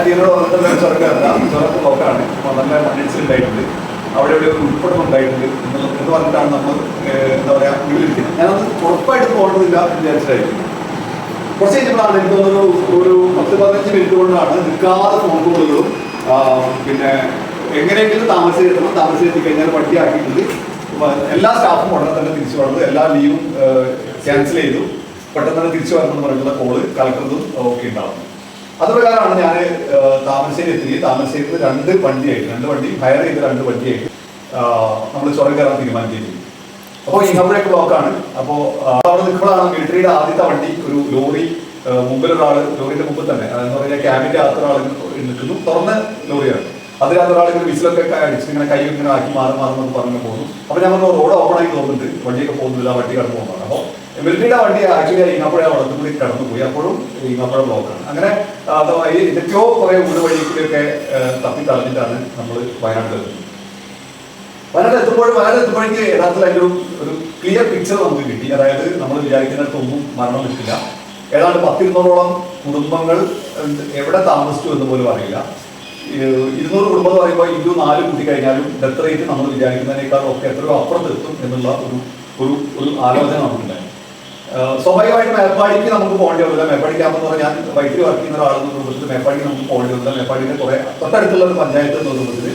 ഹരിയനോട് വന്നിട്ടുള്ള ചുരക്കല്ല, ചുരക്ക് ബ്ലോക്കാണ്. നല്ല മണ്ണിടിച്ചിലുണ്ടായിട്ടുണ്ട്, അവിടെ ഇവിടെ ഒരു ഉൾപ്പെടുന്നുണ്ടായിട്ടുണ്ട് എന്ന് പറഞ്ഞിട്ടാണ് നമ്മൾ എന്താ പറയുക വീട്ടിലിരിക്കുന്നത്. ഞാനത് ഉറപ്പായിട്ട് പോകേണ്ടതില്ല എന്ന് വിചാരിച്ചിട്ടായിരിക്കും. കുറച്ച് കഴിഞ്ഞപ്പോഴാണ് എനിക്ക് തോന്നുന്നു ഒരു 10-15 മിനിറ്റ് കൊണ്ടാണ് നിൽക്കാതെ ഫോൺ കോളുകളും പിന്നെ എങ്ങനെയെങ്കിലും താമസിച്ചെത്തി കഴിഞ്ഞാൽ വണ്ടിയാക്കിയിട്ടുണ്ട്. എല്ലാ സ്റ്റാഫും ഉടനെ തന്നെ തിരിച്ചു വന്നത്, എല്ലാ ലീവും ക്യാൻസൽ ചെയ്തു, പെട്ടെന്ന് തന്നെ തിരിച്ചു വരണമെന്ന് പറഞ്ഞിട്ടുള്ള കോള് കളക്ടറും ഒക്കെ ഉണ്ടാവും. അതുപ്രകാരമാണ് ഞാൻ താമരശ്ശേരി എത്തി. താമരശ്ശേരിയിൽ 2 വണ്ടി ഹയർ ചെയ്ത് 2 വണ്ടിയായിട്ട് നമ്മൾ ചുരം കയറാൻ തീരുമാനിച്ചിരിക്കും. അപ്പോൾ ഇങ്ങോട്ടേക്ക് ബ്ലോക്കാണ്. അപ്പോൾ അവിടെ നിൽക്കുമ്പോഴാണ് മിലിറ്ററിയുടെ ആദ്യത്തെ വണ്ടി, ഒരു ലോറി മുമ്പിലൊരാൾ, ലോറിയുടെ മുമ്പിൽ തന്നെ അതെന്ന് പറഞ്ഞാൽ ക്യാബിന്റെ അകത്തൊരാൾ നിൽക്കുന്നു, തുറന്ന ലോറിയാണ്. അതിനകത്തൊരാൾ ഇങ്ങനെ വിസിലൊക്കെ അടിച്ച് ഇങ്ങനെ കൈ ഇങ്ങനെ ആക്കി മാറുമെന്ന് പറഞ്ഞു പോകുന്നു. അപ്പോൾ ഞാൻ പറഞ്ഞു റോഡ് ഓപ്പൺ ആയി തോന്നുന്നുണ്ട്, വണ്ടിയൊക്കെ പോകുന്നില്ല, വണ്ടി കടന്നു പോകുന്നതാണ്. അപ്പോൾ മിലിറ്ററിയുടെ വണ്ടി ആക്ച്വലി ഈങ്ങാപ്പുഴ വളർത്തും കൂടി കടന്നു പോയി. അപ്പോഴും ഈങ്ങാപ്പുഴ ബ്ലോക്കാണ്. അങ്ങനെ എന്തൊക്കെയോ കുറേ ഊട് വഴി കൂടിയൊക്കെ തപ്പി തളഞ്ഞിട്ടാണ് നമ്മൾ വയനാട്ടിൽ എത്തുന്നത്. വയനാട് എത്തുമ്പോഴേക്ക് യഥാർത്ഥത്തിൽ അതിൻ്റെ ഒരു ക്ലിയർ പിക്ചർ നമുക്ക് കിട്ടി. അതായത് നമ്മൾ വിചാരിക്കുന്നിടത്തൊന്നും മരണം നിൽക്കില്ല. ഏതാണ്ട് 10-200ഓളം കുടുംബങ്ങൾ എവിടെ താമസിച്ചു എന്ന് പോലും അറിയില്ല. 200 കുടുംബം എന്ന് പറയുമ്പോൾ ഇന്ത്യ 4 കൂട്ടി കഴിഞ്ഞാലും ഡെത്ത് റേറ്റ് നമ്മൾ വിചാരിക്കുന്നതിനേക്കാളും ഒക്കെ എത്രയോ അപ്പുറത്തെത്തും എന്നുള്ള ഒരു ആലോചന നമുക്കുണ്ടായി. സ്വാഭാവികമായിട്ട് മേപ്പാടിക്ക് നമുക്ക് പോകേണ്ടി വന്നില്ല. മേപ്പാടി ക്യാമ്പ് എന്ന് പറഞ്ഞാൽ വൈദ്യുതി വർക്ക് ചെയ്യുന്ന ഒരാളെന്ന രൂപത്തിൽ മേപ്പാടിക്ക് നമുക്ക് പോകേണ്ടി വന്നില്ല. മേപ്പാടിയുടെ കുറേ തൊട്ടടുത്തുള്ള ഒരു പഞ്ചായത്ത് എന്ന രൂപത്തിൽ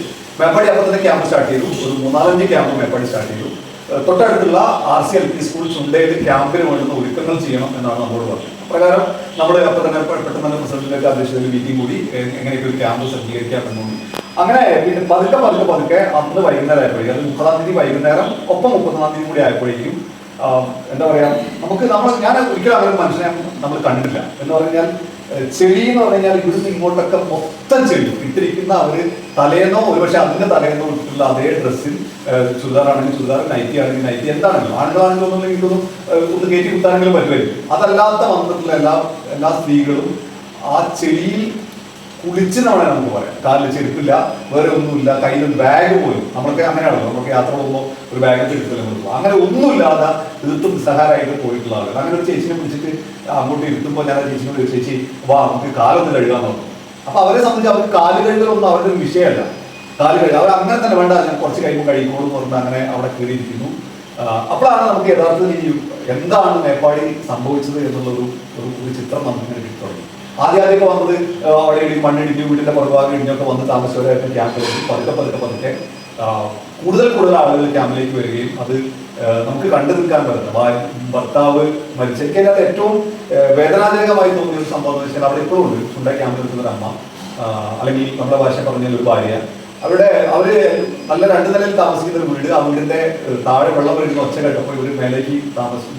മേപ്പാടി അപ്പോൾ തന്നെ ക്യാമ്പ് സ്റ്റാർട്ട് ചെയ്തു. ഒരു 3-4 ക്യാമ്പ് മേപ്പാടി സ്റ്റാർട്ട് ചെയ്തു. തൊട്ടടുത്തുള്ള RCLP സ്കൂൾ ചുണ്ടയിൽ ക്യാമ്പിന് വേണ്ടുന്ന ഒരുക്കങ്ങൾ ചെയ്യണം എന്നാണ് നമ്മളോട് പറഞ്ഞത്. അപ്രകാരം നമ്മൾ അപ്പോൾ തന്നെ പെട്ടെന്ന് തന്നെ പ്രസിഡന്റിന്റെ അധ്യക്ഷതയിൽ മീറ്റിംഗ് കൂടി എങ്ങനെയൊക്കെ ഒരു ക്യാമ്പ് സജ്ജീകരിക്കാം എന്നുണ്ട്. അങ്ങനെ പിന്നെ പതുക്കെ അന്ന് വൈകുന്നേരം ആയപ്പോഴേക്കും, അത് 30-ാം തീയതി വൈകുന്നേരം, ഒപ്പം 31-ാം തീയതി കൂടി ആയപ്പോഴേക്കും എന്താ പറയാ, ഞാൻ ഒരിക്കലും അങ്ങനെ മനുഷ്യനെ നമ്മൾ കണ്ടിട്ടില്ല. എന്ന് പറഞ്ഞാൽ ചെളി എന്ന് പറഞ്ഞാൽ ഇവിടുന്ന് ഇങ്ങോട്ടൊക്കെ മൊത്തം ചെളി ഇട്ടിരിക്കുന്ന അവര് തലേന്നോ ഒരുപക്ഷെ അതിന്റെ തലേന്നോ ഇട്ടിട്ടുള്ള അതേ ഡ്രസ്സിൽ, ചുരിദാറാണെങ്കിൽ ചുരിദാർ, നൈറ്റി ആണെങ്കിൽ നൈറ്റി, എന്താണെങ്കിലും ആണുങ്ങളാണെങ്കിലും ഒന്ന് കയറ്റി കുത്താനെങ്കിലും പറ്റുമായിരിക്കും. അതല്ലാത്ത വന്നിട്ടുള്ള എല്ലാ സ്ത്രീകളും ആ ചെളിയിൽ കുളിച്ചെന്നാണ് നമുക്ക് പറയാം. കാലിൽ ചെരുപ്പില്ല, വേറെ ഒന്നുമില്ല, കയ്യിൽ ബാഗ് പോലും, നമ്മളൊക്കെ അങ്ങനെയാണല്ലോ, നമുക്ക് യാത്ര പോകുമ്പോൾ ഒരു ബാഗൊക്കെ എടുത്തില്ല പോകും. അങ്ങനെ ഒന്നുമില്ലാതെ തീർത്തും നിസ്സഹാരായിട്ട് പോയിട്ടുള്ള ആളുകൾ. അങ്ങനെ ഒരു ചേച്ചിനെ പിടിച്ചിട്ട് അങ്ങോട്ട് ഇരുത്തുമ്പോൾ ഞാൻ ആ ചേച്ചിനോട്, ചേച്ചി വാ നമുക്ക് കാലൊന്ന് കഴുകാൻ നോക്കും. അപ്പൊ അവരെ സംബന്ധിച്ച് അവർക്ക് കാല് കഴുകലൊന്നും അവരുടെ ഒരു വിഷയമല്ല. കാല് കഴുകുക അവർ അങ്ങനെ തന്നെ വേണ്ട, ഞാൻ കുറച്ച് കഴിയുമ്പോൾ കഴിക്കോളൂ എന്ന് പറഞ്ഞാൽ അങ്ങനെ അവിടെ കയറിയിരിക്കുന്നു. അപ്പോഴാണ് നമുക്ക് യഥാർത്ഥത്തിൽ എന്താണ് മേപ്പാടി സംഭവിച്ചത് എന്നുള്ളൊരു ചിത്രം നമുക്കിങ്ങനെ കിട്ടി തുടങ്ങി. ആദ്യമൊക്കെ വന്നത് അവിടെ മണ്ണിടിഞ്ഞു, വീട്ടിന്റെ പുറഭാഗം ഇടിഞ്ഞൊക്കെ വന്ന് താമസിച്ചവരായിട്ട് ക്യാമ്പിലേക്ക് പതുക്കെ കൂടുതൽ ആളുകൾ ക്യാമ്പിലേക്ക് വരികയും അത് നമുക്ക് കണ്ടു നിൽക്കാൻ പറ്റുന്ന ഭർത്താവ് മരിച്ച, എനിക്കതിനകത്ത് ഏറ്റവും വേദനാജനകമായി തോന്നിയ ഒരു സംഭവം എന്ന് വെച്ചാൽ അവിടെ ഇപ്പോഴും ഉണ്ട് ചുണ്ട ക്യാമ്പിൽ നിൽക്കുന്ന ഒരു അമ്മ, അല്ലെങ്കിൽ നമ്മുടെ ഭാഷ പറഞ്ഞാൽ ഒരു ഭാര്യ. അവര് നല്ല 2 നിലയിൽ താമസിക്കുന്ന ഒരു വീട്. ആ വീടിന്റെ താഴെ വെള്ളം വരുന്ന ഒച്ച കേട്ടപ്പോൾ ഇവർ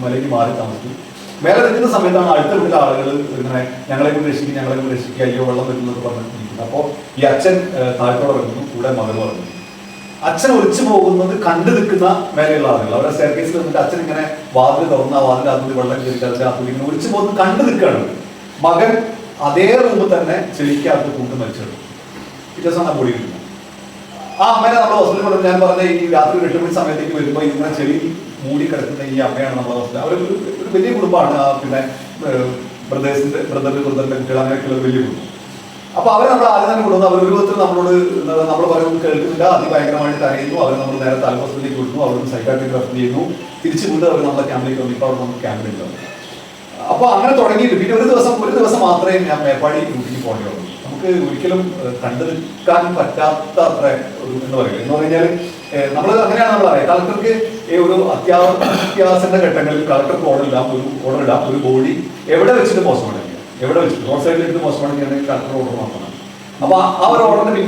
മലയ്ക്ക് മാറി താമസിക്കും. മേലെ നിൽക്കുന്ന സമയത്താണ് അടുത്ത വീട്ടിലെ ആളുകൾ ഇങ്ങനെ ഞങ്ങളെ രക്ഷിക്കുക, അയ്യോ വെള്ളം വരുന്നത് പറഞ്ഞിരിക്കുന്നത്. അപ്പോൾ ഈ അച്ഛൻ താഴത്തോടെ വരുന്നു, കൂടെ മകൾ പറഞ്ഞു. അച്ഛൻ ഒളിച്ചു പോകുന്നത് കണ്ടു നിൽക്കുന്ന മേലെയുള്ള ആളുകൾ അവരുടെ സ്റ്റെയർ കേസിൽ നിന്നിട്ട് അച്ഛൻ ഇങ്ങനെ വാതിൽ തുറന്ന വാതിലകത്ത് വെള്ളം കയറി ഇങ്ങനെ ഒളിച്ചു പോകുന്നത് കണ്ടു നിൽക്കുകയാണ്. മകൻ അതേ റൂമിൽ തന്നെ ചെളിക്കകത്ത് കൂട്ട് മരിച്ചത്. പിറ്റേ ദിവസം പൊടി കിട്ടുന്നു. ആ അമ്മേനെ നമ്മൾ ഹോസ്പിറ്റലിൽ കൊണ്ടു. ഞാൻ പറഞ്ഞ ഈ രാത്രി 8 മണി സമയത്തേക്ക് വരുമ്പോൾ ഇങ്ങനെ ചെളി മൂടി കിടക്കുന്ന ഈ അമ്മയാണ് നമ്മുടെ ഹോസ്പിറ്റൽ. അവരൊരു വലിയ കുടുംബമാണ്. പിന്നെ ബ്രദറിന്റെ കുട്ടികൾ, അങ്ങനെയൊക്കെയുള്ള വലിയ കുടുംബം. അപ്പൊ അവരെ നമ്മൾ ആദ്യം തന്നെ കൊണ്ടുവന്നു. അവർ ഒരു വിധത്തിൽ നമ്മൾ പറയുന്നത് കേൾക്കുന്നില്ല, അതിഭയങ്കരമായിട്ട് കരയുന്നു. അവർ നമ്മൾ നേരെ താലൂക്ക് ഹോസ്പിറ്റലിലേക്ക് വിടുന്നു, അവിടെ സൈക്കാട്രിക് റെഫർ ചെയ്യുന്നു. തിരിച്ചു വീണ്ടും അവർ നമ്മളെ ക്യാമ്പിലേക്ക് വന്നു. ഇപ്പോൾ അവിടെ നമുക്ക് ക്യാമ്പിലുണ്ടാവും. അപ്പൊ അങ്ങനെ തുടങ്ങിയിട്ട് പിന്നെ ഒരു ദിവസം മാത്രമേ ഞാൻ മേപ്പാടി ഡ്യൂട്ടിക്ക് പോകേണ്ടി വന്നു. നമുക്ക് ഒരിക്കലും കണ്ടു നിൽക്കാൻ പറ്റാത്ത അത്ര എന്ന് പറഞ്ഞാൽ നമ്മൾ അങ്ങനെയാണ് നമ്മൾ അറിയാം. കളക്ടർക്ക് ഒരു അത്യാവശ്യ ഘട്ടങ്ങളിൽ കളക്ടർക്ക് ഓർഡർ ഇടാം ഒരു ബോഡി എവിടെ വെച്ചിട്ട് പോസ്റ്റ്മോർട്ടം ചെയ്യാം, എവിടെ വെച്ചിട്ട് റോഡ് സൈഡിൽ എടുത്ത് പോസ്റ്റ്മോർട്ടം ചെയ്യാൻ കളക്ടർ ഓർഡർ മാത്രമാണ്. അപ്പൊ ആ ഒരു ഓർഡറിന്റെ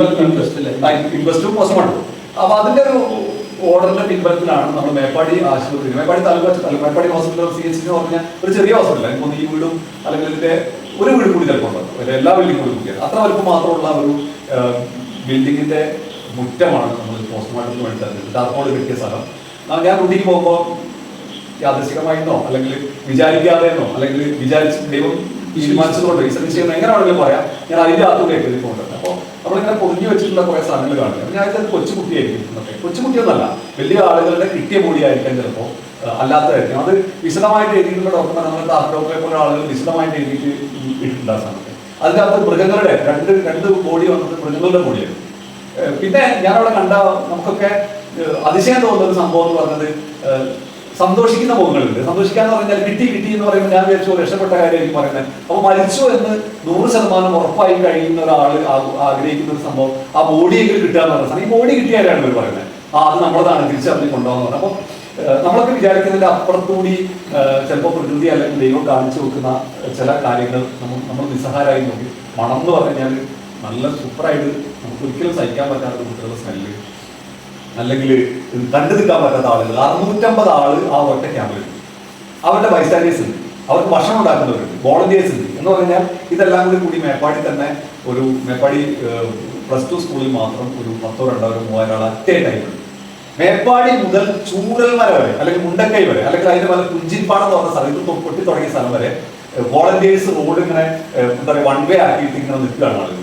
ഇൻവെസ്റ്റും പോസ്റ്റ്മോർട്ടം. അപ്പൊ അതിന്റെ ഒരു ഓർഡറിന്റെ പിൻബലത്തിലാണ് നമ്മൾ മേപ്പാടി ആശുപത്രി, മേപ്പാടി താലൂക്ക് മേപ്പാടി ഹോസ്പിറ്റൽ CHC എന്ന് പറഞ്ഞാൽ ഒരു ചെറിയ ഹോസ്പിറ്റൽ. എനിക്കൊന്ന് ഈ വീടും അല്ലെങ്കിൽ ഇതിന്റെ ഒരു വീട് കൂടി ചിലപ്പോൾ ഉണ്ടാവും, എല്ലാ ബിൽഡിംഗ് കൂടി കൂടിയാണ്. അത്ര വലുപ്പം മാത്രമുള്ള ഒരു ബിൽഡിങ്ങിന്റെ മുറ്റമാണ് നമ്മൾ പോസ്റ്റ്മോർട്ടത്തിന് വേണ്ടി തരുന്നത്. ടാർപോൾ കിട്ടിയ സ്ഥലം. ഞാൻ ഡ്യൂട്ടിക്ക് പോകുമ്പോൾ യാദൃശികമായിന്നോ അല്ലെങ്കിൽ വിചാരിക്കാതെന്നോ അല്ലെങ്കിൽ ദൈവം തീരുമാനിച്ചതുകൊണ്ട് ഈ സന്ദേശം എങ്ങനെ വേണമെങ്കിലും പറയാം, ഞാൻ അതിൻ്റെ അകത്തൂടെ കയറി പോകുന്നുണ്ട്. അപ്പോൾ നമ്മളിങ്ങനെ പൊതിഞ്ഞു വെച്ചിട്ടുള്ള കുറേ സാധനങ്ങൾ കാണുന്നത് ഞാൻ ഇത് കൊച്ചുകുട്ടിയായിരിക്കും. കൊച്ചുകുട്ടിയൊന്നല്ല, വലിയ ആളുകളുടെ കിട്ടിയ ബോഡിയായിരിക്കാം, ചിലപ്പോൾ അല്ലാത്തതായിരിക്കും. അത് വിശദമായിട്ട് എഴുതിയിട്ടുള്ള ഡോക്ടർമാർ, നമ്മുടെ ഡോക്ടറെ പോലെ ആളുകൾ വിശദമായിട്ട് എഴുതിയിട്ട് ഇട്ടിട്ടുണ്ട് ആ സാധനത്തെ. അതിനകത്ത് മൃഗങ്ങളുടെ രണ്ട് ബോഡി വന്നത് മൃഗങ്ങളുടെ ബോഡിയാണ്. പിന്നെ ഞാനവിടെ കണ്ട നമുക്കൊക്കെ അതിശയം തോന്നുന്ന ഒരു സംഭവം എന്ന് പറഞ്ഞത് സന്തോഷിക്കുന്ന മുഖങ്ങളുണ്ട്. സന്തോഷിക്കാന്ന് പറഞ്ഞാൽ കിട്ടി എന്ന് പറയുമ്പോൾ ഞാൻ വിചാരിച്ചു രക്ഷപ്പെട്ട കാര്യമായിരിക്കും പറയുന്നത്. അപ്പൊ മരിച്ചു എന്ന് 100% ഉറപ്പായി കഴിയുന്ന ഒരാൾ ആഗ്രഹിക്കുന്ന ഒരു സംഭവം ആ ബോഡിയെങ്കിലും കിട്ടുക എന്ന് പറഞ്ഞ ഈ ബോഡി കിട്ടിയാലാണ് ഇവർ പറയുന്നത് അത് നമ്മളതാണ് തിരിച്ചറിഞ്ഞ് കൊണ്ടുപോകുന്നത്. അപ്പൊ നമ്മളൊക്കെ വിചാരിക്കുന്നതിന്റെ അപ്പുറത്തുകൂടി ചിലപ്പോൾ പ്രകൃതി അല്ലെങ്കിൽ ദൈവം കാണിച്ചു വെക്കുന്ന ചില കാര്യങ്ങൾ നമ്മൾ നിസ്സഹാരായി നോക്കി. മണം എന്ന് പറഞ്ഞാൽ നല്ല സൂപ്പറായിട്ട് നമുക്ക് ഒരിക്കലും സഹിക്കാൻ പറ്റാത്ത കുട്ടികളുടെ സ്മെല്ല്, അല്ലെങ്കിൽ കണ്ടു നിൽക്കാൻ പറ്റാത്ത ആളുകൾ 650 ആള് ആ ഒറ്റ ക്യാമ്പിലുണ്ട്. അവരുടെ ബൈസ്റ്റാൻഡേഴ്സ് ഉണ്ട്, അവർക്ക് ഭക്ഷണം ഉണ്ടാക്കുന്നവരുണ്ട്, വോളണ്ടിയേഴ്സ് ഉണ്ട്. എന്ന് പറഞ്ഞാൽ ഇതെല്ലാം കൂടി മേപ്പാടി തന്നെ ഒരു മേപ്പാടി +2 സ്കൂളിൽ മാത്രം ഒരു 1000, 2000, 3000 ആൾ അറ്റേ ടൈമുണ്ട്. മേപ്പാടി മുതൽ ചൂരൽമല വരെ അല്ലെങ്കിൽ മുണ്ടക്കൈ വരെ അല്ലെങ്കിൽ അതിന്റെ പല കുഞ്ചിപ്പാടം എന്ന് പറഞ്ഞ സ്ഥലം ഇത് പൊട്ടി തുടങ്ങിയ സ്ഥലം വരെ വോളണ്ടിയേഴ്സ് റോഡ് ഇങ്ങനെ എന്താ പറയുക 1 വേ ആക്കിയിട്ട് ഇങ്ങനെ നിൽക്കുകയാണ് ആളുകൾ.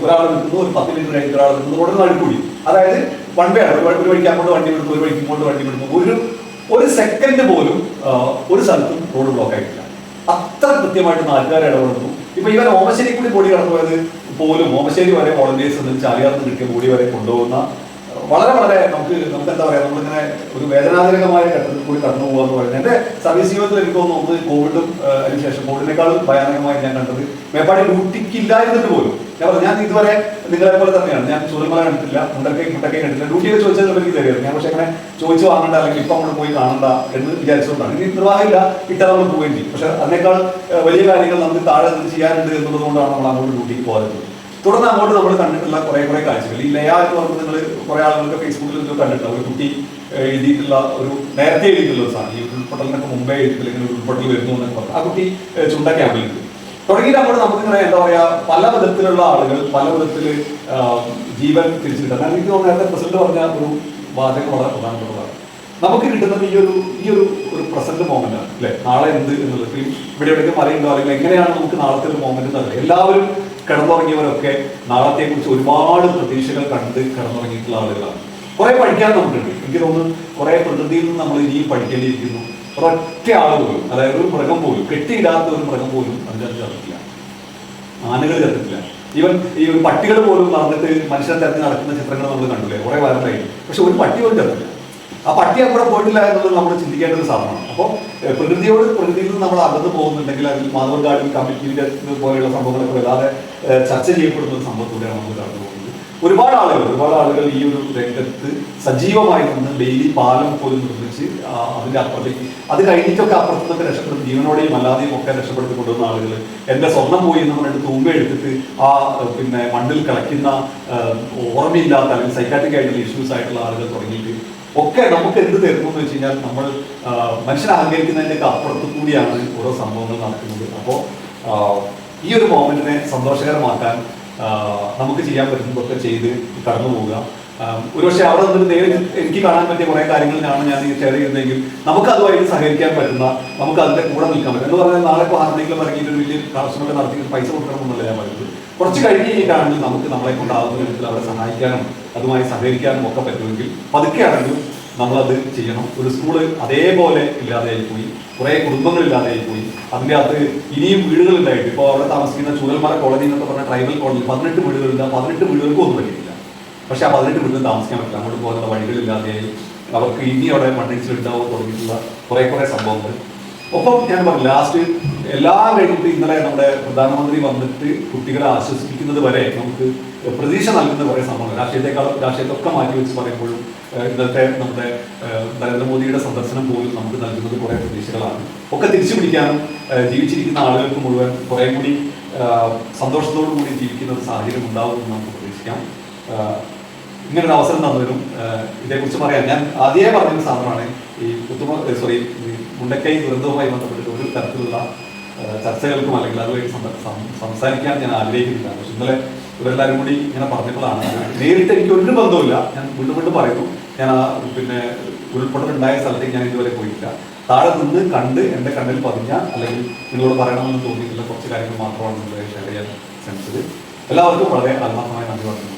ഒരാൾ നിൽക്കുന്നു, ഒരു 10 മിനിറ്റ് കഴിഞ്ഞിട്ട് ഒരാൾ നിൽക്കുന്നു, റോഡിന് നടുക്കൂടി. അതായത് 1 വേ ആണ്. ഒരു വഴിക്ക് അങ്ങോട്ട് വണ്ടി വിടുന്നു, ഒരു വഴിക്ക് ഇങ്ങോട്ട് വണ്ടി വിടുന്നു. ഒരു സെക്കൻഡ് പോലും ഒരു സ്ഥലത്തും റോഡ് ബ്ലോക്ക് ആയിട്ടില്ല. അത്ര കൃത്യമായിട്ട് നാട്ടുകാർ ഇടപെടുന്നു. ഇപ്പൊ ഇവൻ ഓമശ്ശേരി കൂടി ബോഡി കടന്നു പോയത് പോലും ഓമശ്ശേരി വരെ വോളണ്ടിയേഴ്സ് ചാലിയാർന്ന് കിട്ടിയ ബോഡി വരെ കൊണ്ടുപോകുന്ന വളരെ നമുക്ക് എന്താ പറയാ, നമ്മളിങ്ങനെ ഒരു വേദനാജനകമായ ഘട്ടത്തിൽ കൂടി കടന്നു പോകുക എന്ന് പറയുന്നത്. എന്റെ സർവീസ് ജീവിതത്തിൽ എനിക്ക് തോന്നുന്നു കോവിഡും അതിനുശേഷം കോവിഡിനേക്കാളും ഭയാനകമായി ഞാൻ കണ്ടത് മേപ്പാടി ഡ്യൂട്ടിക്ക് ഇല്ലായിരുന്നിട്ട് പോലും ഞാൻ ഇതുവരെ നിങ്ങളെ പോലെ തന്നെയാണ്. ഞാൻ ചുരൽമല കണ്ടിട്ടില്ല, മുണ്ടക്കൈ കണ്ടിട്ടില്ല. ഡ്യൂട്ടിയൊക്കെ ചോദിച്ചാൽ എനിക്ക് തരുമായിരുന്നു. ഞാൻ പക്ഷെ അങ്ങനെ ചോദിച്ചു വാങ്ങണ്ട അല്ലെങ്കിൽ ഇപ്പം നമ്മൾ പോയി കാണണ്ട എന്ന് വിചാരിച്ചുകൊണ്ടാണ്. ഇനി നിർവാഹമില്ല, ഇട്ടാൽ നമ്മൾ പോവുകയും ചെയ്യും. പക്ഷെ അതിനേക്കാൾ വലിയ കാര്യങ്ങൾ നമുക്ക് താഴെ നിന്ന് ചെയ്യാനുണ്ട് എന്നുള്ളത് കൊണ്ടാണ് നമ്മൾ അങ്ങോട്ട് ഡ്യൂട്ടിക്ക് പോകാറുള്ളത്. തുടർന്ന് അങ്ങോട്ട് നമ്മൾ കണ്ടിട്ടുള്ള കുറെ കാഴ്ചകൾ, ഈ ലയ എന്ന് പറയുന്നത് നിങ്ങൾ കുറെ ആളുകൾക്ക് ഫേസ്ബുക്കിൽ കണ്ടിട്ടുള്ള ഒരു കുട്ടി എഴുതിയിട്ടുള്ള ഒരു നേരത്തെ എഴുതിയിട്ടുള്ള ഒരു സാധനം, ഈ ഉരുൾപൊട്ടലിനൊക്കെ മുമ്പേ എഴുതിയില്ലെങ്കിൽ ഉരുൾപൊട്ടൽ വരുന്നു എന്നൊക്കെ പറഞ്ഞു. ആ കുട്ടി ചുണ്ട ക്യാമ്പിലുണ്ട്. തുടങ്ങിയിട്ട് അങ്ങോട്ട് നമുക്കിങ്ങനെ എന്താ പറയാ, പല വിധത്തിലുള്ള ആളുകൾ പല വിധത്തിൽ ജീവൻ തിരിച്ചു കിട്ടാൻ. എനിക്ക് തോന്നുന്നു നേരത്തെ പ്രസിഡന്റ് പറഞ്ഞ ഒരു വാചകം വളരെ പ്രധാനപ്പെട്ടതാണ്. നമുക്ക് കിട്ടുന്നത് ഈ ഒരു പ്രസന്റ് മൊമെന്റ് ആണ് അല്ലെ. നാളെ എന്ത് എന്നുള്ളത് ഇവിടെ എവിടെയൊക്കെ പറയുന്നുണ്ടോ അല്ലെങ്കിൽ എങ്ങനെയാണ് നമുക്ക് നാളത്തെ ഒരു മൊമെന്റ് എന്നറിയാം. എല്ലാവരും കിടന്നുറങ്ങിയവരൊക്കെ നാളത്തെ കുറിച്ച് ഒരുപാട് പ്രതീക്ഷകൾ കണ്ട് കിടന്നുറങ്ങിയിട്ടുള്ള ആളുകളാണ്. കുറെ പഠിക്കാൻ നമുക്കുണ്ട്. എനിക്ക് തോന്നുന്നു കുറെ പ്രകൃതിയിൽ നിന്ന് നമ്മൾ ഇനിയും പഠിക്കേണ്ടിയിരിക്കുന്നു. ഒരൊറ്റ ആൾ പോലും, അതായത് ഒരു മൃഗം പോലും, കെട്ടിയിടാത്ത ഒരു മൃഗം പോലും അതിനകത്ത് ചേർത്തില്ല, ആനകൾ ചേർത്തിട്ടില്ല. ഈവൻ ഈ ഒരു പട്ടികൾ പോലും നടന്നിട്ട് മനുഷ്യനെ തിരഞ്ഞ് നടക്കുന്ന ചിത്രങ്ങൾ നമ്മൾ കണ്ടില്ലേ, കുറെ വാരത്തായി. പക്ഷെ ഒരു പട്ടി പോലും ചേർത്തില്ല. ആ പട്ടി അവിടെ പോയിട്ടില്ല എന്നുള്ളത് നമ്മൾ ചിന്തിക്കേണ്ട ഒരു സാധനമാണ്. അപ്പോൾ പ്രകൃതിയിൽ നിന്ന് നമ്മൾ അകന്ന് പോകുന്നുണ്ടെങ്കിൽ അതിൽ മാധവൻ ഗാർഡൻ കമ്മിറ്റിയുടെ പോലെയുള്ള സംഭവങ്ങളൊക്കെ വല്ലാതെ ചർച്ച ചെയ്യപ്പെടുന്ന ഒരു സംഭവത്തിലൂടെയാണ് നമ്മൾ കടന്നു പോകുന്നത്. ഒരുപാട് ആളുകൾ ഈ ഒരു രംഗത്ത് സജീവമായി നിന്ന് ഡെയിലി പാലം പോലും നിർമ്മിച്ച് അതിന്റെ അപ്പുറത്തേക്ക് അത് കഴിഞ്ഞിട്ടൊക്കെ അപ്പുറത്തൊക്കെ രക്ഷപ്പെടും, ജീവനോടെയും അല്ലാതെയും ഒക്കെ രക്ഷപ്പെടുത്തി കൊണ്ടുവന്ന ആളുകൾ. എന്റെ സ്വർണം പോയി എന്ന് പറഞ്ഞിട്ട് തൂമ്പ എടുത്തിട്ട് ആ മണ്ണിൽ കളിക്കുന്ന ഓർമ്മയില്ലാത്ത അല്ലെങ്കിൽ സൈക്കാട്രിക് ആയിട്ടുള്ള ഇഷ്യൂസ് ആയിട്ടുള്ള ആളുകൾ തുടങ്ങിയിട്ട് ഒക്കെ നമുക്ക് എന്ത് തരുന്നു എന്ന് വെച്ച് കഴിഞ്ഞാൽ നമ്മൾ മനുഷ്യനെ അഹങ്കരിക്കുന്നതിൻ്റെയൊക്കെ അപ്പുറത്തു കൂടിയാണ് ഓരോ സംഭവങ്ങൾ നടക്കുന്നത്. അപ്പോൾ ഈ ഒരു മൊമെന്റിനെ സന്തോഷകരമാക്കാൻ നമുക്ക് ചെയ്യാൻ പറ്റുന്നതൊക്കെ ചെയ്ത് കടന്നു പോവുക. ഒരുപക്ഷെ അവിടെ നിന്നിട്ട് എനിക്ക് കാണാൻ പറ്റിയ കുറെ കാര്യങ്ങളിലാണ് ഞാൻ ഷെയർ ചെയ്യുന്നതെങ്കിൽ നമുക്ക് അതുമായിട്ട് സഹകരിക്കാൻ പറ്റുന്ന, നമുക്ക് അതിന്റെ കൂടെ നിൽക്കാൻ പറ്റും. എന്ന് പറഞ്ഞാൽ നാളെ ഇപ്പോൾ ആരുടെയെങ്കിലും ഇറങ്ങിയിട്ട് ഒരു വലിയ കർഷകരെ നടത്തി പൈസ കൊടുക്കണമെന്നല്ല ഞാൻ പറയുന്നത്. കുറച്ച് കഴിഞ്ഞിട്ടാണെങ്കിൽ നമുക്ക് നമ്മളെ കൊണ്ടാകുന്ന വിധത്തിൽ അവരെ സഹായിക്കാനും അതുമായി സഹകരിക്കാനും ഒക്കെ പറ്റുമെങ്കിൽ പതുക്കെയാണെങ്കിലും നമ്മളത് ചെയ്യണം. ഒരു സ്കൂള് അതേപോലെ ഇല്ലാതെയായി പോയി, കുറെ കുടുംബങ്ങളില്ലാതെയായി പോയി. അതിൻ്റെ അകത്ത് ഇനിയും വീടുകളുണ്ടായിട്ട് ഇപ്പോൾ അവിടെ താമസിക്കുന്ന ചൂരൽമല കോളനി എന്നൊക്കെ പറഞ്ഞ ട്രൈബൽ കോളനി 18 വീടുകളുണ്ട്. 18 വീടുകൾക്കും ഒന്നും പറ്റിയില്ല. പക്ഷെ ആ 18 വീടുകൾ താമസിക്കാൻ പറ്റില്ല. അങ്ങോട്ട് പോകുന്ന വഴികളില്ലാതെയായി അവർക്ക് ഇനി അവിടെ മണ്ണിടിച്ചിലുണ്ടാവും തുടങ്ങിയിട്ടുള്ള കുറെ സംഭവങ്ങൾ. ഒപ്പം ഞാൻ പറഞ്ഞു ലാസ്റ്റ് എല്ലാം കഴിഞ്ഞിട്ട് ഇന്നലെ നമ്മുടെ പ്രധാനമന്ത്രി വന്നിട്ട് കുട്ടികളെ ആശ്വസിപ്പിക്കുന്നത് വരെ നമുക്ക് പ്രതീക്ഷ നൽകുന്ന കുറേ സംഭവങ്ങൾ രാഷ്ട്രീയത്തൊക്കെ മാറ്റി വെച്ച് പറയുമ്പോഴും ഇന്നത്തെ നമ്മുടെ നരേന്ദ്രമോദിയുടെ സന്ദർശനം പോലും നമുക്ക് നൽകുന്നത് കുറേ പ്രതീക്ഷകളാണ്. ഒക്കെ തിരിച്ചു പിടിക്കാനും ജീവിച്ചിരിക്കുന്ന ആളുകൾക്ക് മുഴുവൻ കുറേ കൂടി സന്തോഷത്തോടു കൂടി ജീവിക്കുന്ന ഒരു സാഹചര്യം ഉണ്ടാവുമെന്ന് നമുക്ക് പ്രതീക്ഷിക്കാം. ഇങ്ങനൊരു അവസരം തന്നതിനും ഇതേക്കുറിച്ച് പറയാൻ ഞാൻ ആദ്യമേ പറഞ്ഞൊരു സാധനമാണ് ഈ മുണ്ടക്കൈ ദുരന്തവുമായി ബന്ധപ്പെട്ടിട്ട് ഒരു തരത്തിലുള്ള ചർച്ചകൾക്കും അല്ലെങ്കിൽ അതുമായി സംസാരിക്കാൻ ഞാൻ ആഗ്രഹിക്കുന്നില്ല. പക്ഷെ ഇന്നലെ ഇവരെല്ലാവരും കൂടി ഇങ്ങനെ പറഞ്ഞപ്പോഴാണ് നേരിട്ട് എനിക്ക് ഒരു ബന്ധവുമില്ല. ഞാൻ വീണ്ടും പറയുന്നു, ഞാൻ ഉരുൾപൊട്ടലുണ്ടായ സ്ഥലത്തേക്ക് ഞാൻ ഇതുവരെ പോയിട്ടില്ല. താഴെ നിന്ന് കണ്ട് എൻ്റെ കണ്ണിൽ പതിഞ്ഞ അല്ലെങ്കിൽ നിങ്ങളോട് പറയണമെന്ന് തോന്നിയിട്ടുള്ള കുറച്ച് കാര്യങ്ങൾ മാത്രമാണ് നിങ്ങളെ ഷെയർ ചെയ്യാൻ ശ്രമിച്ചത്. എല്ലാവർക്കും വളരെ ആത്മാർത്ഥമായി നന്ദി പറഞ്ഞു.